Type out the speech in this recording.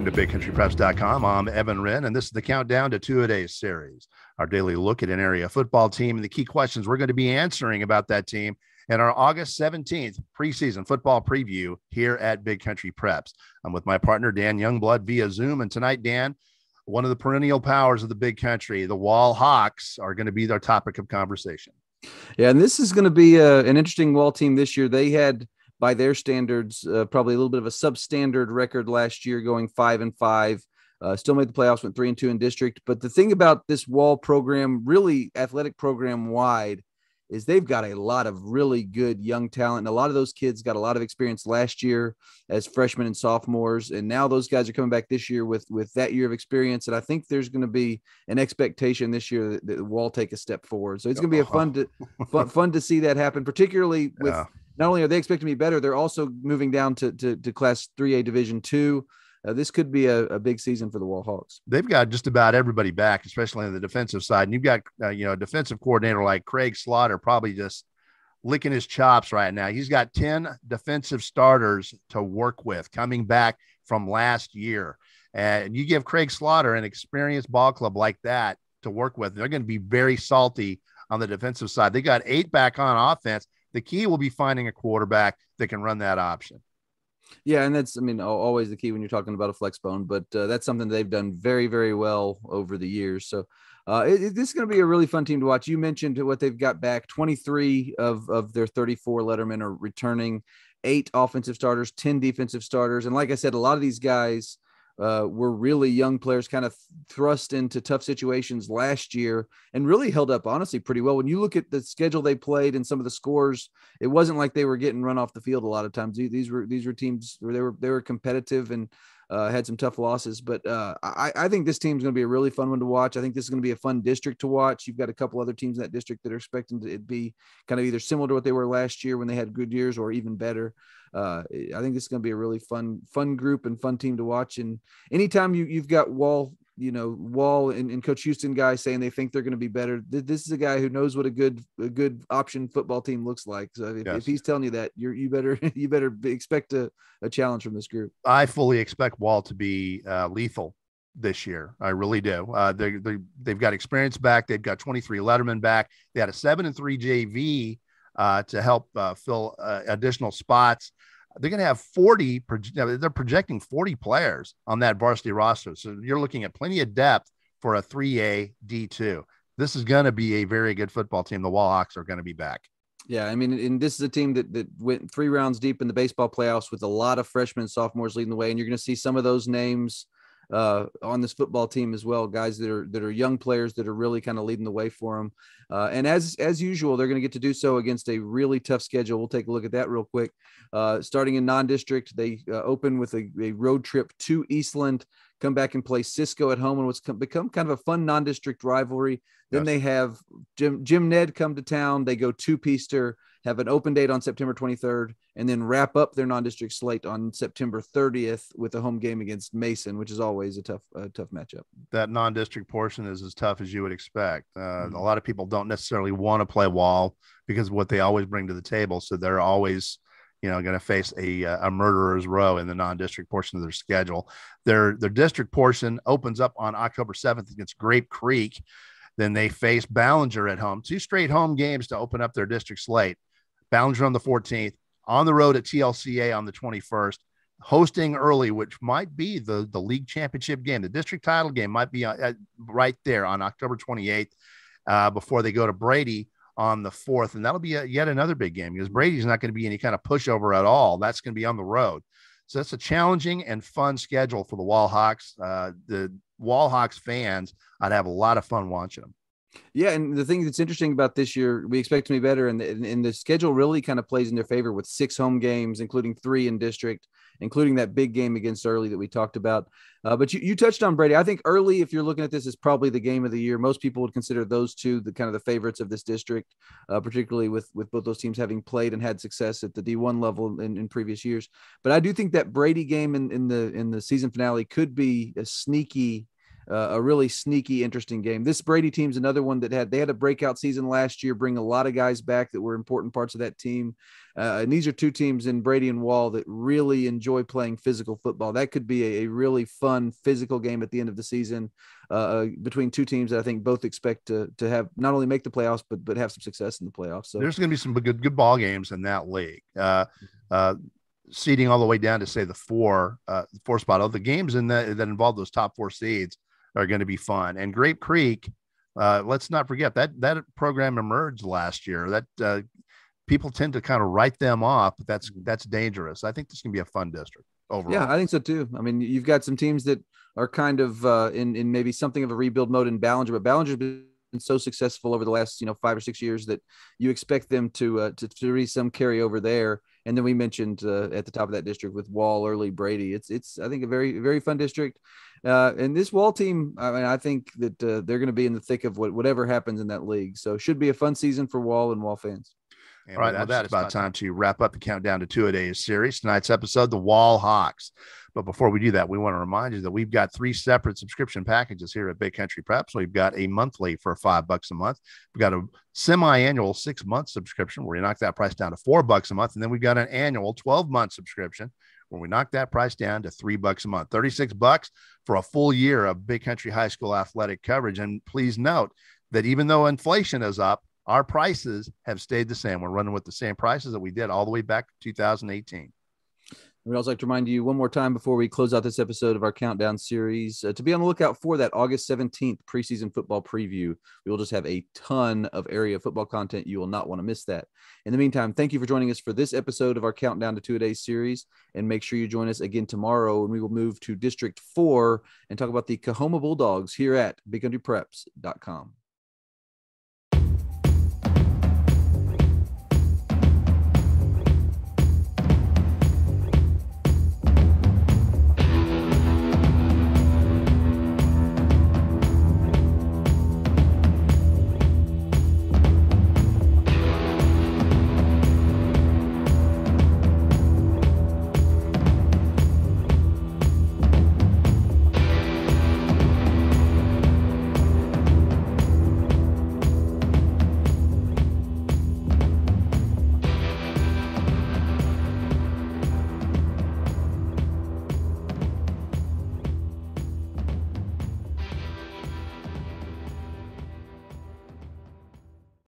to BigCountryPreps.com. I'm Evan Wren, and this is the Countdown to Two-A-Days series, our daily look at an area football team and the key questions we're going to be answering about that team in our August 17th preseason football preview here at Big Country Preps. I'm with my partner, Dan Youngblood, via Zoom. And tonight, Dan, one of the perennial powers of the Big Country, the Wall Hawks, are going to be our topic of conversation. Yeah, and this is going to be an interesting Wall team this year. They had, by their standards, probably a little bit of a substandard record last year, going 5-5. Still made the playoffs, went 3-2 in district. But the thing about this Wall program, really athletic program wide, is they've got a lot of really good young talent. And a lot of those kids got a lot of experience last year as freshmen and sophomores. And now those guys are coming back this year with that year of experience. And I think there's going to be an expectation this year that Wall take a step forward. So it's going to be fun to see that happen, particularly with not only are they expected to be better, they're also moving down to Class 3A Division II. This could be a big season for the Wall Hawks. They've got just about everybody back, especially on the defensive side. And you've got, a defensive coordinator like Craig Slaughter probably just licking his chops right now. He's got 10 defensive starters to work with coming back from last year. And you give Craig Slaughter an experienced ball club like that to work with, they're going to be very salty on the defensive side. They got 8 back on offense. The key will be finding a quarterback that can run that option. Yeah, and that's, always the key when you're talking about a flex bone, but that's something they've done very, very well over the years. So this is going to be a really fun team to watch. You mentioned what they've got back. 23 of their 34 lettermen are returning, 8 offensive starters, 10 defensive starters. And like I said, a lot of these guys were really young players kind of thrust into tough situations last year and really held up, honestly, pretty well. When you look at the schedule they played and some of the scores, it wasn't like they were getting run off the field a lot of times. These were teams where they were competitive and had some tough losses. But I think this team's going to be a really fun one to watch. I think this is going to be a fun district to watch. You've got a couple other teams in that district that are expecting it be kind of either similar to what they were last year when they had good years or even better. I think this is going to be a really fun group and fun team to watch. And anytime you've got Wall and Coach Houston guys saying they think they're going to be better, this is a guy who knows what a good option football team looks like. So if he's telling you that, you better expect a challenge from this group. I fully expect Wall to be lethal this year. I really do. They've got experience back. They've got 23 lettermen back. They had a 7-3 JV to help fill additional spots. They're going to have 40. They're projecting 40 players on that varsity roster. So you're looking at plenty of depth for a 3A D2. This is going to be a very good football team. The Wall Hawks are going to be back. Yeah, and this is a team that went 3 rounds deep in the baseball playoffs with a lot of freshmen and sophomores leading the way. And you're going to see some of those names on this football team as well, guys that are young players that are really kind of leading the way for them. And as usual, they're going to get to do so against a really tough schedule. We'll take a look at that real quick. Starting in non-district, they open with a road trip to Eastland, come back and play Cisco at home, and what's become kind of a fun non-district rivalry. Then they have Jim Ned come to town. They go to Peaster, have an open date on September 23rd, and then wrap up their non-district slate on September 30th with a home game against Mason, which is always a tough matchup. That non-district portion is as tough as you would expect. A lot of people don't necessarily want to play Wall because of what they always bring to the table. So they're always, going to face a murderer's row in the non-district portion of their schedule. Their district portion opens up on October 7th against Grape Creek. Then they face Ballinger at home. 2 straight home games to open up their district slate. Ballinger on the 14th, on the road at TLCA on the 21st, hosting early, which might be the league championship game. The district title game might be right there on October 28th before they go to Brady on the 4th. And that'll be yet another big game because Brady's not going to be any kind of pushover at all. That's going to be on the road. So that's a challenging and fun schedule for the Wall Hawks. The Wall Hawks fans, I'd have a lot of fun watching them. Yeah, and the thing that's interesting about this year, we expect to be better, and the schedule really kind of plays in their favor with 6 home games, including 3 in district, including that big game against Early that we talked about. But you touched on Brady. I think Early, if you're looking at this, is probably the game of the year. Most people would consider those two the kind of the favorites of this district, particularly with both those teams having played and had success at the D1 level in previous years. But I do think that Brady game in the season finale could be a sneaky a really sneaky, interesting game. This Brady team's another one that had a breakout season last year, bring a lot of guys back that were important parts of that team. And these are two teams in Brady and Wall that really enjoy playing physical football. That could be a really fun physical game at the end of the season between two teams that I think both expect to have not only make the playoffs, but have some success in the playoffs. So there's going to be some good ball games in that league. Seeding all the way down to say the four spot. Of the games in that involve those top four seeds are going to be fun. And Grape Creek, let's not forget that program emerged last year. That people tend to kind of write them off, but that's dangerous. I think this can be a fun district overall. Yeah, I think so too. I mean, you've got some teams that are kind of in maybe something of a rebuild mode in Ballinger, but Ballinger's been so successful over the last 5 or 6 years that you expect them to reach some carryover there. And then we mentioned at the top of that district with Wall, Early, Brady. It's I think a very, very fun district. And this Wall team, I mean, I think that they're going to be in the thick of whatever happens in that league. So it should be a fun season for Wall and Wall fans. And all right, with that, it's about time to wrap up the Countdown to Two-A-Days series. Tonight's episode, the Wall Hawks. But before we do that, we want to remind you that we've got 3 separate subscription packages here at Big Country Preps. We've got a monthly for $5 a month. We've got a semi-annual 6-month subscription where you knock that price down to $4 a month. And then we've got an annual 12-month subscription where we knock that price down to $3 a month, $36 for a full year of Big Country High School athletic coverage. And please note that even though inflation is up, our prices have stayed the same. We're running with the same prices that we did all the way back to 2018. We'd also like to remind you one more time before we close out this episode of our Countdown series to be on the lookout for that August 17th preseason football preview. We will just have a ton of area football content. You will not want to miss that. In the meantime, thank you for joining us for this episode of our Countdown to Two-A-Days series. And make sure you join us again tomorrow when we will move to District 4 and talk about the Coahoma Bulldogs here at BigCountryPreps.com.